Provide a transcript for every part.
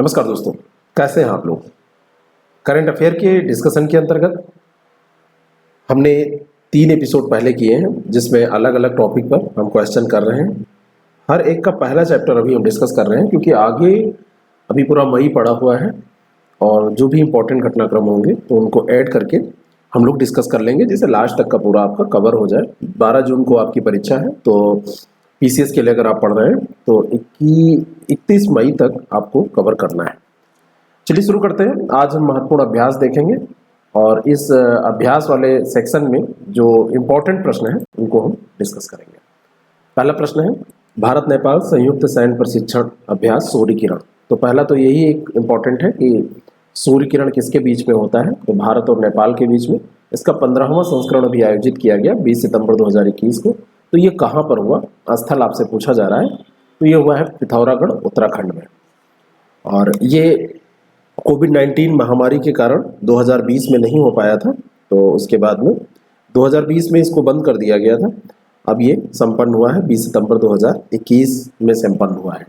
नमस्कार दोस्तों, कैसे हैं आप लोग। करंट अफेयर के डिस्कशन के अंतर्गत हमने 3 एपिसोड पहले किए हैं जिसमें अलग अलग टॉपिक पर हम क्वेश्चन कर रहे हैं। हर एक का पहला चैप्टर अभी हम डिस्कस कर रहे हैं क्योंकि आगे अभी पूरा मई पड़ा हुआ है और जो भी इम्पोर्टेंट घटनाक्रम होंगे तो उनको ऐड करके हम लोग डिस्कस कर लेंगे जिससे लास्ट तक का पूरा आपका कवर हो जाए। 12 जून को आपकी परीक्षा है, तो पीसीएस के लिए अगर आप पढ़ रहे हैं तो 31 मई तक आपको कवर करना है। चलिए शुरू करते हैं। आज हम महत्वपूर्ण अभ्यास देखेंगे और इस अभ्यास वाले सेक्शन में जो इम्पोर्टेंट प्रश्न हैं उनको हम डिस्कस करेंगे। पहला प्रश्न है, भारत नेपाल संयुक्त सैन्य प्रशिक्षण अभ्यास सूर्य किरण। तो पहला तो यही एक इम्पॉर्टेंट है कि सूर्य किरण किसके बीच में होता है, तो भारत और नेपाल के बीच में। इसका 15वां संस्करण भी आयोजित किया गया 20 सितंबर 2021 को। तो ये कहाँ पर हुआ, स्थल आपसे पूछा जा रहा है, तो ये हुआ है पिथौरागढ़ उत्तराखंड में। और ये कोविड-19 महामारी के कारण 2020 में नहीं हो पाया था, तो उसके बाद में 2020 में इसको बंद कर दिया गया था। अब ये संपन्न हुआ है 20 सितंबर 2021 में संपन्न हुआ है।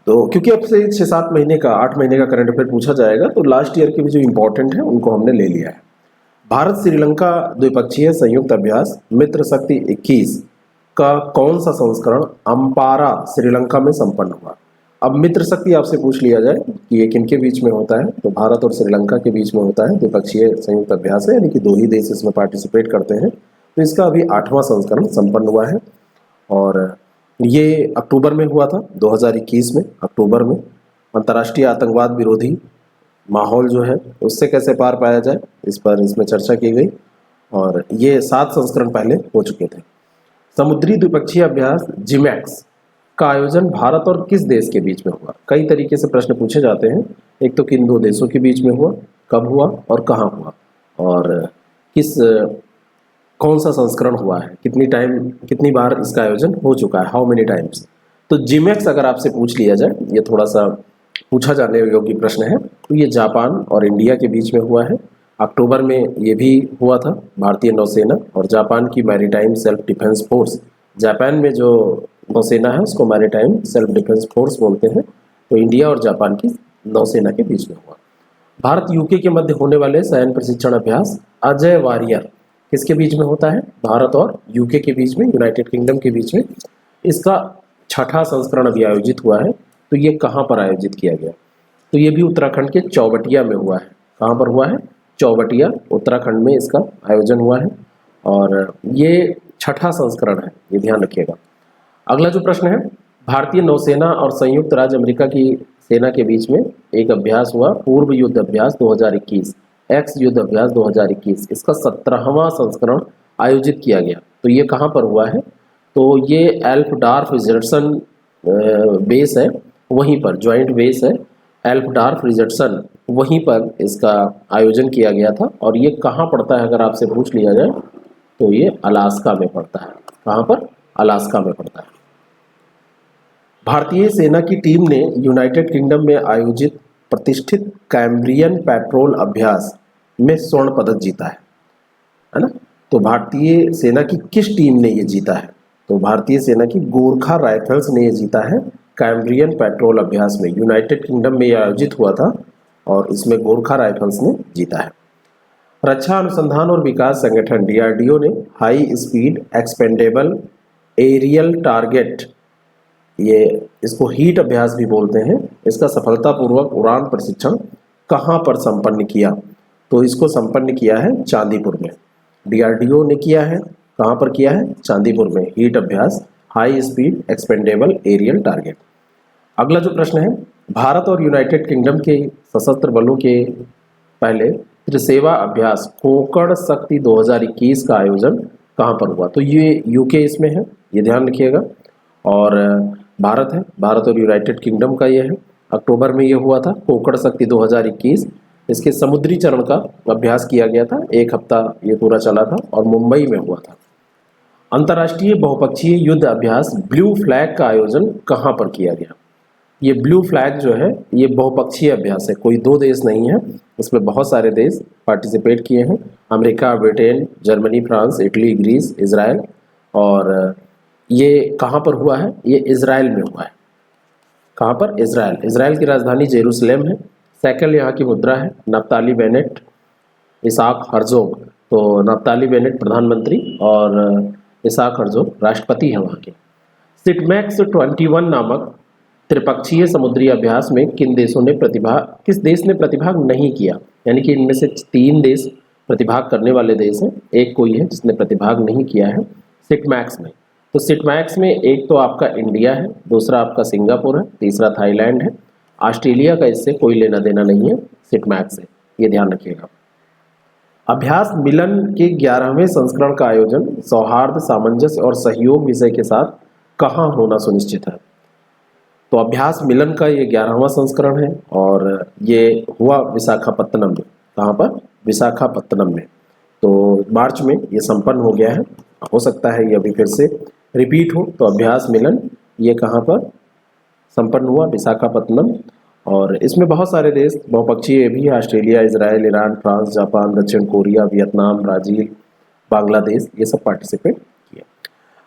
तो क्योंकि अब से 6-7 महीने का 8 महीने का करंट अफेयर पूछा जाएगा, तो लास्ट ईयर के भी जो इम्पोर्टेंट है उनको हमने ले लिया है। भारत श्रीलंका द्विपक्षीय संयुक्त अभ्यास मित्र शक्ति 21 का कौन सा संस्करण अम्पारा श्रीलंका में संपन्न हुआ। अब मित्र शक्ति आपसे पूछ लिया जाए कि ये किनके बीच में होता है, तो भारत और श्रीलंका के बीच में होता है। द्विपक्षीय संयुक्त अभ्यास है, यानी कि 2 ही देश इसमें पार्टिसिपेट करते हैं। तो इसका अभी 8वां संस्करण संपन्न हुआ है और ये अक्टूबर में हुआ था, 2021 में अक्टूबर में। अंतर्राष्ट्रीय आतंकवाद विरोधी माहौल जो है उससे कैसे पार पाया जाए, इस पर इसमें चर्चा की गई और ये 7 संस्करण पहले हो चुके थे। समुद्री द्विपक्षीय अभ्यास जिमैक्स का आयोजन भारत और किस देश के बीच में हुआ। कई तरीके से प्रश्न पूछे जाते हैं। एक तो किन 2 देशों के बीच में हुआ, कब हुआ और कहाँ हुआ, और कौन सा संस्करण हुआ है, कितनी बार इसका आयोजन हो चुका है, हाउ मेनी टाइम्स। तो जिमैक्स अगर आपसे पूछ लिया जाए, ये थोड़ा सा पूछा जाने योग्य प्रश्न है, तो ये जापान और इंडिया के बीच में हुआ है। अक्टूबर में ये भी हुआ था। भारतीय नौसेना और जापान की maritime self defence force, Japan में जो नौसेना है उसको मैरीटाइम सेल्फ डिफेंस फोर्स बोलते हैं, तो इंडिया और जापान की नौसेना के बीच में हुआ। भारत यूके के मध्य होने वाले सैन्य प्रशिक्षण अभ्यास अजय वारियर किसके बीच में होता है, भारत और यूके के बीच में, यूनाइटेड किंगडम के बीच में। इसका 6ठा संस्करण अभी आयोजित हुआ है। तो ये कहाँ पर आयोजित किया गया, तो ये भी उत्तराखंड के चौबटिया में हुआ है। कहाँ पर हुआ है, चौबटिया उत्तराखंड में इसका आयोजन हुआ है और ये 6ठा संस्करण है, ये ध्यान रखिएगा। अगला जो प्रश्न है, भारतीय नौसेना और संयुक्त राज्य अमेरिका की सेना के बीच में एक अभ्यास हुआ, पूर्व युद्ध अभ्यास 2021, एक्स युद्ध अभ्यास 2021। इसका 17वां संस्करण आयोजित किया गया। तो ये कहाँ पर हुआ है, तो ये एल्फडार्फ रिचर्डसन बेस है, वहीं पर ज्वाइंट बेस है एल्फडार्फ रिचर्डसन, वहीं पर इसका आयोजन किया गया था। और ये कहाँ पड़ता है अगर आपसे पूछ लिया जाए, तो ये अलास्का में पड़ता है। कहाँ पर, अलास्का में पड़ता है। भारतीय सेना की टीम ने यूनाइटेड किंगडम में आयोजित प्रतिष्ठित कैम्ब्रियन पेट्रोल अभ्यास में स्वर्ण पदक जीता है ना। तो भारतीय सेना की किस टीम ने ये जीता है, तो भारतीय सेना की गोरखा राइफल्स ने ये जीता है कैम्ब्रियन पेट्रोल अभ्यास में। यूनाइटेड किंगडम में ये आयोजित हुआ था और इसमें गोरखा राइफल्स ने जीता है। रक्षा अनुसंधान और विकास संगठन डीआरडीओ ने high speed expendable aerial target, ये इसको हीट अभ्यास भी बोलते हैं, इसका सफलतापूर्वक उड़ान प्रशिक्षण कहाँ पर संपन्न किया, तो इसको संपन्न किया है चांदीपुर में। डीआरडीओ ने किया है, कहाँ पर किया है, चांदीपुर में, HEAT Abhyas high speed expendable aerial target. अगला जो प्रश्न है, भारत और यूनाइटेड किंगडम के सशस्त्र बलों के पहले त्रिसेवा अभ्यास कोकण शक्ति 2021 का आयोजन कहाँ पर हुआ, तो ये यूके इसमें है, ये ध्यान रखिएगा। और भारत है, भारत और यूनाइटेड किंगडम का ये है। अक्टूबर में ये हुआ था कोकण शक्ति 2021। इसके समुद्री चरण का अभ्यास किया गया था, 1 हफ्ता ये पूरा चला था और मुंबई में हुआ था। अंतर्राष्ट्रीय बहुपक्षीय युद्ध अभ्यास ब्लू फ्लैग का आयोजन कहाँ पर किया गया। ये ब्लू फ्लैग जो है ये बहुपक्षीय अभ्यास है, कोई 2 देश नहीं है, इसमें बहुत सारे देश पार्टिसिपेट किए हैं, America, Britain, Germany, France, Italy, Greece, Israel. और ये कहाँ पर हुआ है, ये इजराइल में हुआ है। कहाँ पर? इजराइल। इजराइल की राजधानी जेरूसलेम है। सेकंड यहाँ की मुद्रा है नप्ताली बेनेट, इसाक हर्जोग। तो नप्ताली बेनेट प्रधानमंत्री और इसाक हर्जोग राष्ट्रपति है वहाँ के। सिटमैक्स 21 नामक त्रिपक्षीय समुद्री अभ्यास में किस देश ने प्रतिभाग नहीं किया? यानी कि इनमें से 3 देश प्रतिभाग करने वाले देश हैं, एक कोई है जिसने प्रतिभाग नहीं किया है सिटमैक्स में। तो सिटमैक्स में एक तो आपका इंडिया है, दूसरा आपका सिंगापुर है, तीसरा थाईलैंड है। ऑस्ट्रेलिया का इससे कोई लेना देना नहीं है सिटमैक्स से, ये ध्यान रखिएगा। अभ्यास मिलन के 11वें संस्करण का आयोजन सौहार्द, सामंजस्य और सहयोग विषय के साथ कहाँ होना सुनिश्चित है? तो अभ्यास मिलन का ये 11वां संस्करण है और ये हुआ विशाखापत्तनम में। कहाँ पर? विशाखापत्तनम में। तो मार्च में ये संपन्न हो गया है। हो सकता है ये अभी फिर से रिपीट हो। तो अभ्यास मिलन ये कहाँ पर संपन्न हुआ? विशाखापत्तनम। और इसमें बहुत सारे देश बहुपक्षीय भी, Australia, Israel, Iran, France, Japan, दक्षिण कोरिया, वियतनाम, ब्राज़ील, बांग्लादेश, ये सब पार्टिसिपेट किए।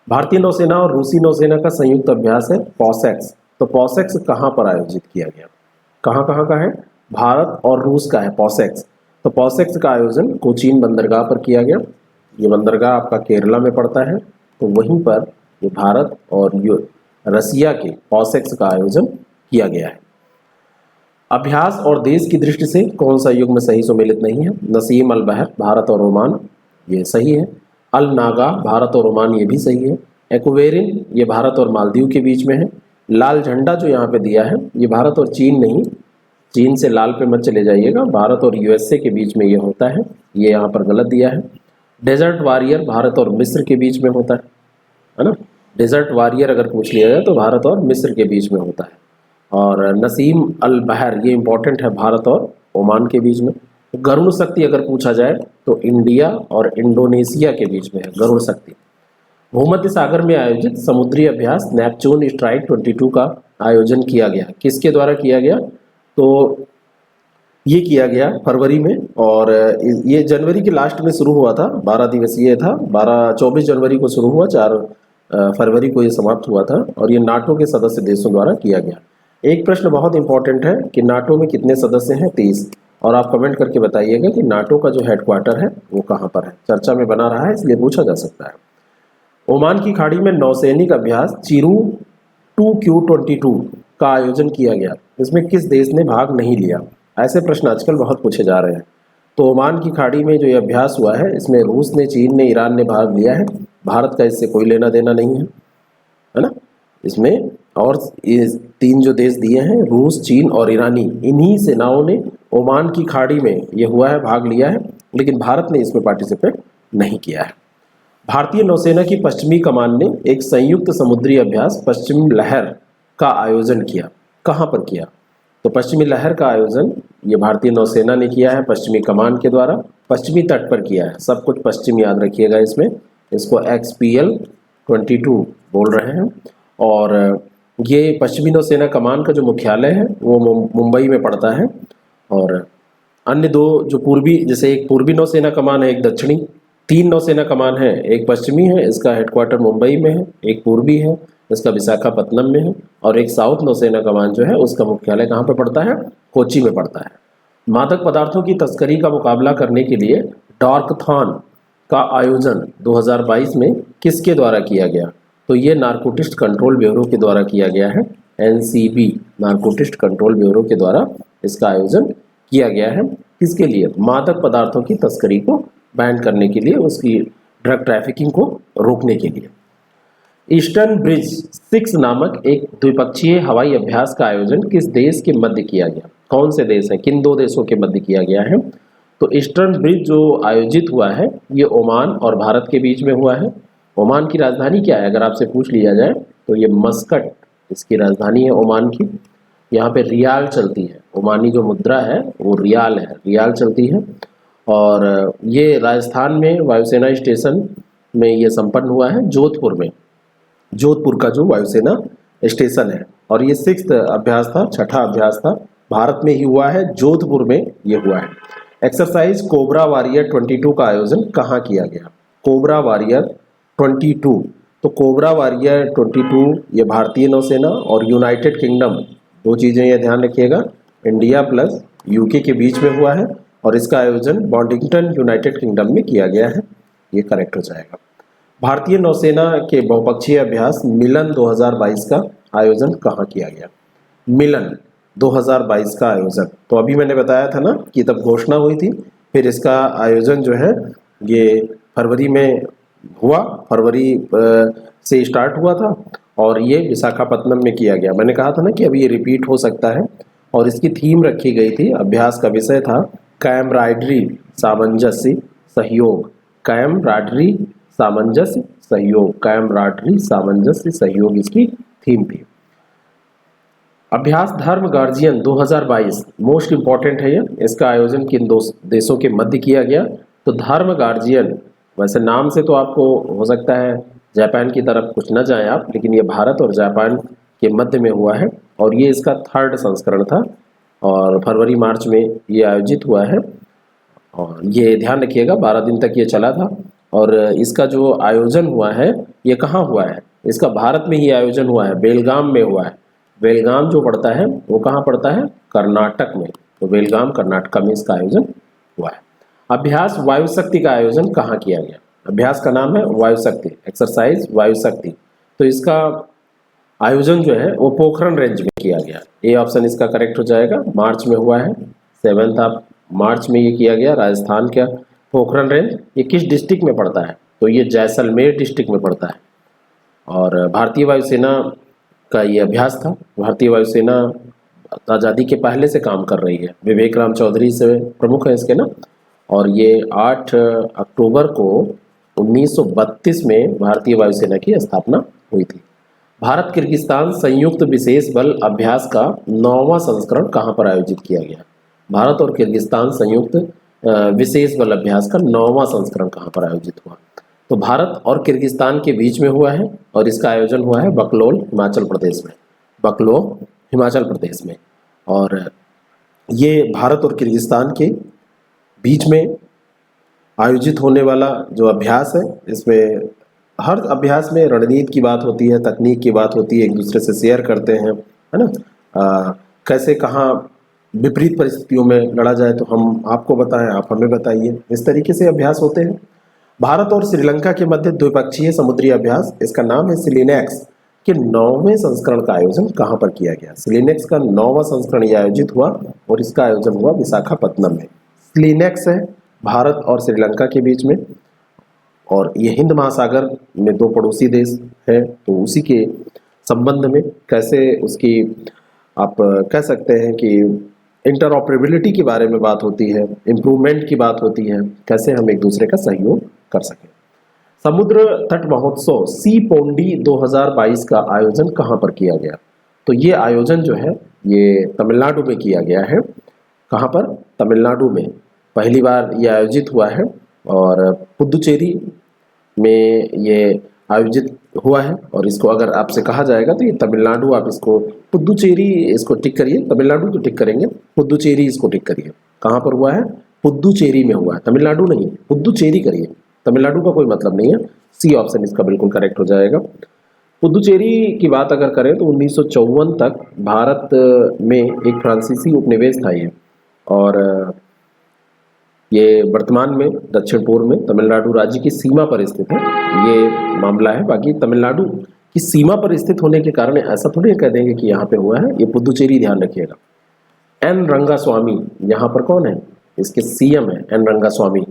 भारतीय नौसेना और रूसी नौसेना का संयुक्त अभ्यास है पॉसेक्स। तो पॉसेक्स कहाँ पर आयोजित किया गया? कहाँ कहाँ का है? भारत और रूस का है पॉसेक्स। तो पॉसेक्स का आयोजन कोचीन बंदरगाह पर किया गया। ये बंदरगाह आपका केरला में पड़ता है। तो वहीं पर ये भारत और रसिया के पॉसेक्स का आयोजन किया गया है। अभ्यास और देश की दृष्टि से कौन सा युग्म सही सुमेलित नहीं है? नसीम अल बहर, भारत और ओमान, ये सही है। अल नागा, भारत और ओमान, ये भी सही है। एक्वेरिन, ये भारत और मालदीव के बीच में है। लाल झंडा जो यहाँ पे दिया है ये भारत और चीन नहीं, चीन से लाल पे मत चले जाइएगा, भारत और यूएसए के बीच में ये होता है, ये यहाँ पर गलत दिया है। डेजर्ट वॉरियर भारत और मिस्र के बीच में होता है ना। डेजर्ट वॉरियर अगर पूछ लिया जाए तो भारत और मिस्र के बीच में होता है। और नसीम अल बहर ये इंपॉर्टेंट है, भारत और ओमान के बीच में। गरुड़ शक्ति अगर पूछा जाए तो इंडिया और इंडोनेशिया के बीच में है गरुड़ शक्ति। भूमध्य सागर में आयोजित समुद्री अभ्यास नेपच्यून स्ट्राइक 22 का आयोजन किया गया, किसके द्वारा किया गया? तो ये किया गया फरवरी में और ये जनवरी के लास्ट में शुरू हुआ था, 12 दिवसीय था। 24 जनवरी को शुरू हुआ, 4 फरवरी को ये समाप्त हुआ था और ये नाटो के सदस्य देशों द्वारा किया गया। एक प्रश्न बहुत इंपॉर्टेंट है कि नाटो में कितने सदस्य हैं? 30। और आप कमेंट करके बताइएगा कि नाटो का जो हेडक्वार्टर है वो कहाँ पर है। चर्चा में बना रहा है इसलिए पूछा जा सकता है। ओमान की खाड़ी में नौसैनिक अभ्यास चिरू 2Q22 का आयोजन किया गया, इसमें किस देश ने भाग नहीं लिया? ऐसे प्रश्न आजकल बहुत पूछे जा रहे हैं। तो ओमान की खाड़ी में जो ये अभ्यास हुआ है इसमें रूस ने, चीन ने, ईरान ने भाग लिया है। भारत का इससे कोई लेना देना नहीं है ना। इसमें और ये 3 जो देश दिए हैं, रूस, चीन और ईरानी, इन्हीं सेनाओं ने ओमान की खाड़ी में ये हुआ है, भाग लिया है, लेकिन भारत ने इसमें पार्टिसिपेट नहीं किया है। भारतीय नौसेना की पश्चिमी कमान ने एक संयुक्त समुद्री अभ्यास पश्चिम लहर का आयोजन किया। कहाँ पर किया? तो पश्चिमी लहर का आयोजन ये भारतीय नौसेना ने किया है पश्चिमी कमान के द्वारा, पश्चिमी तट पर किया है। सब कुछ पश्चिम याद रखिएगा इसमें, इसको XPL 22 बोल रहे हैं। और ये पश्चिमी नौसेना कमान का जो मुख्यालय है वो मुंबई में पड़ता है। और अन्य 2 जो पूर्वी, जैसे एक पूर्वी नौसेना कमान है, एक दक्षिणी, 3 नौसेना कमान है, एक पश्चिमी है, इसका हेडक्वार्टर मुंबई में है, एक पूर्वी है, इसका विशाखापत्तनम में है, और एक साउथ नौसेना कमान जो है उसका मुख्यालय कहाँ पे पड़ता है? कोच्चि में पड़ता है। मादक पदार्थों की तस्करी का मुकाबला करने के लिए डॉर्कथॉन का आयोजन 2022 में किसके द्वारा किया गया? तो ये नारकोटिक्स कंट्रोल ब्यूरो के द्वारा किया गया है। NCB, नारकोटिक्स कंट्रोल ब्यूरो के द्वारा इसका आयोजन किया गया है। किसके लिए? मादक पदार्थों की तस्करी को बैन करने के लिए, उसकी ड्रग ट्रैफिकिंग को रोकने के लिए। ईस्टर्न ब्रिज 6 नामक एक द्विपक्षीय हवाई अभ्यास का आयोजन किस देश के मध्य किया गया? कौन से देश हैं? किन 2 देशों के मध्य किया गया है? तो ईस्टर्न ब्रिज जो आयोजित हुआ है ये ओमान और भारत के बीच में हुआ है। ओमान की राजधानी क्या है अगर आपसे पूछ लिया जाए तो ये मस्कट इसकी राजधानी है ओमान की। यहाँ पे रियाल चलती है, ओमानी जो मुद्रा है वो रियाल है, रियाल चलती है। और ये राजस्थान में वायुसेना स्टेशन में ये संपन्न हुआ है, जोधपुर में, जोधपुर का जो वायुसेना स्टेशन है। और ये 6th अभ्यास था, 6ठा अभ्यास था, भारत में ही हुआ है, जोधपुर में ये हुआ है। एक्सरसाइज कोबरा वॉरियर 22 का आयोजन कहाँ किया गया? कोबरा वॉरियर 22, तो कोबरा वॉरियर 22 ये भारतीय नौसेना और यूनाइटेड किंगडम दो चीज़ें ये ध्यान रखिएगा, इंडिया प्लस यूके के बीच में हुआ है और इसका आयोजन बॉन्टिंगटन यूनाइटेड किंगडम में किया गया है, ये करेक्ट हो जाएगा। भारतीय नौसेना के बहुपक्षीय अभ्यास मिलन 2022 का आयोजन कहाँ किया गया? मिलन 2022 का आयोजन, तो अभी मैंने बताया था ना कि तब घोषणा हुई थी, फिर इसका आयोजन जो है ये फरवरी में हुआ, फरवरी से स्टार्ट हुआ था और ये विशाखापत्तनम में किया गया। मैंने कहा था ना कि अभी ये रिपीट हो सकता है और इसकी थीम रखी गई थी, अभ्यास का विषय था कैमराडरी सामंजस्य सहयोग, कैमराडरी सामंजस्य सहयोग, कैमराडरी सामंजस्य सहयोग इसकी थीम थी। अभ्यास धर्म गार्जियन 2022 मोस्ट इंपॉर्टेंट है ये, इसका आयोजन किन दो देशों के मध्य किया गया? तो धर्म गार्जियन, वैसे नाम से तो आपको हो सकता है जापान की तरफ कुछ न जाएं आप, लेकिन ये भारत और जापान के मध्य में हुआ है और ये इसका 3rd संस्करण था और फरवरी मार्च में ये आयोजित हुआ है। और ये ध्यान रखिएगा 12 दिन तक ये चला था और इसका जो आयोजन हुआ है ये कहाँ हुआ है? इसका भारत में ही आयोजन हुआ है, बेलगाम में हुआ है। बेलगाम जो पड़ता है वो कहाँ पड़ता है? कर्नाटक में, तो बेलगाम कर्नाटक में इसका आयोजन हुआ है। अभ्यास वायु शक्ति का आयोजन कहाँ किया गया? अभ्यास का नाम है वायु शक्ति, एक्सरसाइज वायु शक्ति, तो इसका आयोजन जो है वो पोखरण रेंज में किया गया। ए ऑप्शन इसका करेक्ट हो जाएगा, मार्च में हुआ है, 7 मार्च में ये किया गया। राजस्थान का पोखरण रेंज ये किस डिस्ट्रिक्ट में पड़ता है? तो ये जैसलमेर डिस्ट्रिक्ट में पड़ता है और भारतीय वायुसेना का ये अभ्यास था। भारतीय वायुसेना आज़ादी के पहले से काम कर रही है, विवेक राम चौधरी से प्रमुख है इसके ना, और ये 8 अक्टूबर को 1932 में भारतीय वायुसेना की स्थापना हुई थी। भारत किर्गिस्तान संयुक्त विशेष बल अभ्यास का 9वां संस्करण कहाँ पर आयोजित किया गया? भारत और किर्गिस्तान संयुक्त विशेष बल अभ्यास का 9वां संस्करण कहाँ पर आयोजित हुआ? तो भारत और किर्गिस्तान के बीच में हुआ है और इसका आयोजन हुआ है बकलोल हिमाचल प्रदेश में, बकलोल हिमाचल प्रदेश में। और ये भारत और किर्गिस्तान के बीच में आयोजित होने वाला जो अभ्यास है, इसमें हर अभ्यास में रणनीति की बात होती है, तकनीक की बात होती है, एक दूसरे से शेयर करते हैं, है ना। कैसे कहाँ विपरीत परिस्थितियों में लड़ा जाए तो हम आपको बताएं, आप हमें बताइए, इस तरीके से अभ्यास होते हैं। भारत और श्रीलंका के मध्य द्विपक्षीय समुद्री अभ्यास, इसका नाम है सिलिनेक्स, के 9वें संस्करण का आयोजन कहाँ पर किया गया? सिलिनेक्स का 9वां संस्करण ये आयोजित हुआ और इसका आयोजन हुआ विशाखापत्तनम में। सिलिनेक्स है भारत और श्रीलंका के बीच में और ये हिंद महासागर में 2 पड़ोसी देश है, तो उसी के संबंध में कैसे उसकी आप कह सकते हैं कि इंटरऑपरेबिलिटी के बारे में बात होती है, इम्प्रूवमेंट की बात होती है, कैसे हम एक दूसरे का सहयोग कर सकें। समुद्र तट महोत्सव सी पोंडी 2022 का आयोजन कहाँ पर किया गया? तो ये आयोजन जो है ये तमिलनाडु में किया गया है। कहाँ पर? तमिलनाडु में पहली बार ये आयोजित हुआ है और पुदुचेरी में ये आयोजित हुआ है और इसको अगर आपसे कहा जाएगा तो ये तमिलनाडु, आप इसको पुदुचेरी इसको टिक करिए, तमिलनाडु तो टिक करेंगे, पुदुचेरी इसको टिक करिए। कहाँ पर हुआ है? पुदुचेरी में हुआ है, तमिलनाडु नहीं, पुदुचेरी करिए, तमिलनाडु का कोई मतलब नहीं है। सी ऑप्शन इसका बिल्कुल करेक्ट हो जाएगा। पुदुचेरी की बात अगर करें तो 1954 तक भारत में एक फ्रांसीसी उपनिवेश था ये, और ये वर्तमान में दक्षिण पूर्व में तमिलनाडु राज्य की सीमा पर स्थित है, ये मामला है। बाकी तमिलनाडु की सीमा पर स्थित होने के कारण ऐसा थोड़ी कह देंगे कि यहाँ पे हुआ है, ये पुदुचेरी ध्यान रखिएगा। एन रंगास्वामी यहाँ पर कौन है? इसके सीएम है एन रंगास्वामी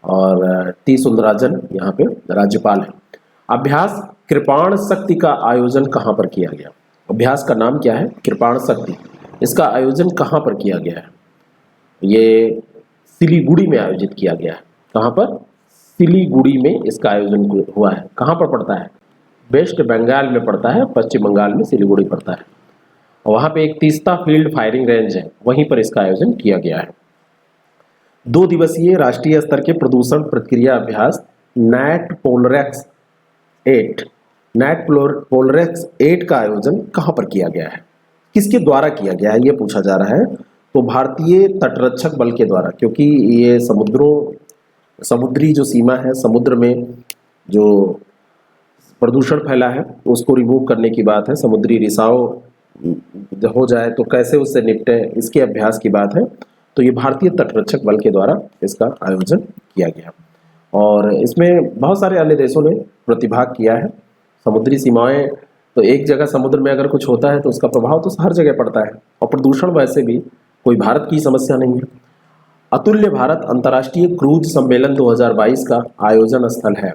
और टी सुंदराजन यहाँ पे राज्यपाल है। अभ्यास कृपाण शक्ति का आयोजन कहाँ पर किया गया? अभ्यास का नाम क्या है? कृपाण शक्ति। इसका आयोजन कहाँ पर किया गया है? ये सिलीगुड़ी में आयोजित किया गया है। कहाँ पर? सिलीगुड़ी में इसका आयोजन हुआ है। कहाँ पर पड़ता है? वेस्ट बंगाल में पड़ता है, पश्चिम बंगाल में सिलीगुड़ी पड़ता है। वहाँ पे एक तीस्ता फील्ड फायरिंग रेंज है, वहीं पर इसका आयोजन किया गया है। 2 दिवसीय राष्ट्रीय स्तर के प्रदूषण प्रतिक्रिया अभ्यास नैट पोलरेक्स 8 का आयोजन कहाँ पर किया गया है? किसके द्वारा किया गया है ये पूछा जा रहा है। तो भारतीय तटरक्षक बल के द्वारा, क्योंकि ये समुद्री जो सीमा है, समुद्र में जो प्रदूषण फैला है उसको रिमूव करने की बात है, समुद्री रिसाव हो जाए तो कैसे उससे निपटे, इसके अभ्यास की बात है। तो ये भारतीय तटरक्षक बल के द्वारा इसका आयोजन किया गया और इसमें बहुत सारे अन्य देशों ने प्रतिभाग किया है। समुद्री सीमाएं, तो एक जगह समुद्र में अगर कुछ होता है तो उसका प्रभाव तो हर जगह पड़ता है और प्रदूषण वैसे भी कोई भारत की समस्या नहीं है। अतुल्य भारत अंतर्राष्ट्रीय क्रूज सम्मेलन 2022 का आयोजन स्थल है।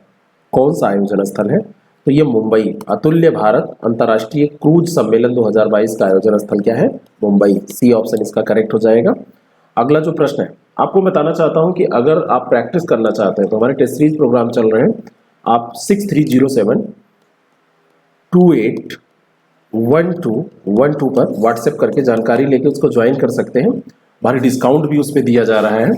कौन सा आयोजन स्थल है? तो ये मुंबई। अतुल्य भारत अंतर्राष्ट्रीय क्रूज सम्मेलन 2022 का आयोजन स्थल क्या है? मुंबई। सी ऑप्शन इसका करेक्ट हो जाएगा। अगला जो प्रश्न है, आपको बताना चाहता हूं कि अगर आप प्रैक्टिस करना चाहते हैं तो हमारे टेस्ट सीरीज प्रोग्राम चल रहे हैं। आप 6307281212 पर व्हाट्सएप करके जानकारी लेके उसको ज्वाइन कर सकते हैं। हमारी डिस्काउंट भी उस पर दिया जा रहा है,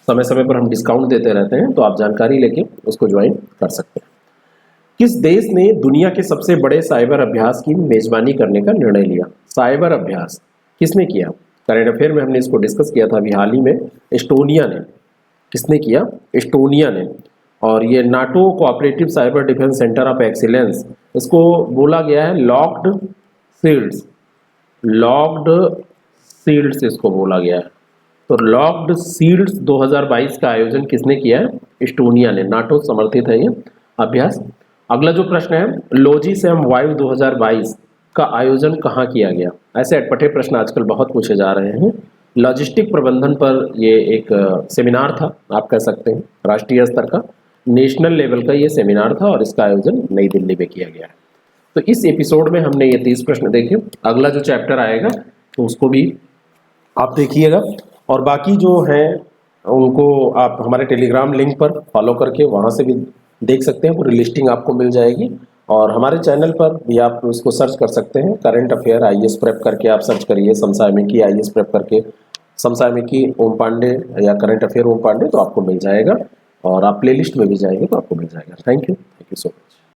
समय समय पर हम डिस्काउंट देते रहते हैं, तो आप जानकारी लेके उसको ज्वाइन कर सकते हैं। किस देश ने दुनिया के सबसे बड़े साइबर अभ्यास की मेजबानी करने का निर्णय लिया? साइबर अभ्यास किसने किया? करंट अफेयर में हमने इसको डिस्कस किया था अभी हाल ही में। एस्टोनिया ने। किसने किया? एस्टोनिया ने। और ये NATO cooperative cyber defence centre of excellence, इसको बोला गया है लॉक्ड शील्ड्स। लॉक्ड शील्ड्स इसको बोला गया है। तो लॉक्ड शील्ड्स 2022 का आयोजन किसने किया है? एस्टोनिया ने। नाटो समर्थित है ये अभ्यास। अगला जो प्रश्न है, लॉजिसैम वायु 2022 का आयोजन कहाँ किया गया? ऐसे अटपटे प्रश्न आजकल बहुत पूछे जा रहे हैं। लॉजिस्टिक प्रबंधन पर ये एक सेमिनार था, आप कह सकते हैं राष्ट्रीय स्तर का, नेशनल लेवल का ये सेमिनार था और इसका आयोजन नई दिल्ली में किया गया है। तो इस एपिसोड में हमने ये 30 प्रश्न देखे। अगला जो चैप्टर आएगा तो उसको भी आप देखिएगा और बाकी जो हैं उनको आप हमारे टेलीग्राम लिंक पर फॉलो करके वहाँ से भी देख सकते हैं। पूरी लिस्टिंग आपको मिल जाएगी और हमारे चैनल पर भी आप उसको सर्च कर सकते हैं। करंट अफेयर आईएएस प्रेप करके आप सर्च करिए, समसामयिकी आईएएस प्रेप करके समसामयिकी ओम पांडे या करंट अफेयर ओम पांडे, तो आपको मिल जाएगा और आप प्लेलिस्ट में भी जाएंगे तो आपको मिल जाएगा। Thank you so much.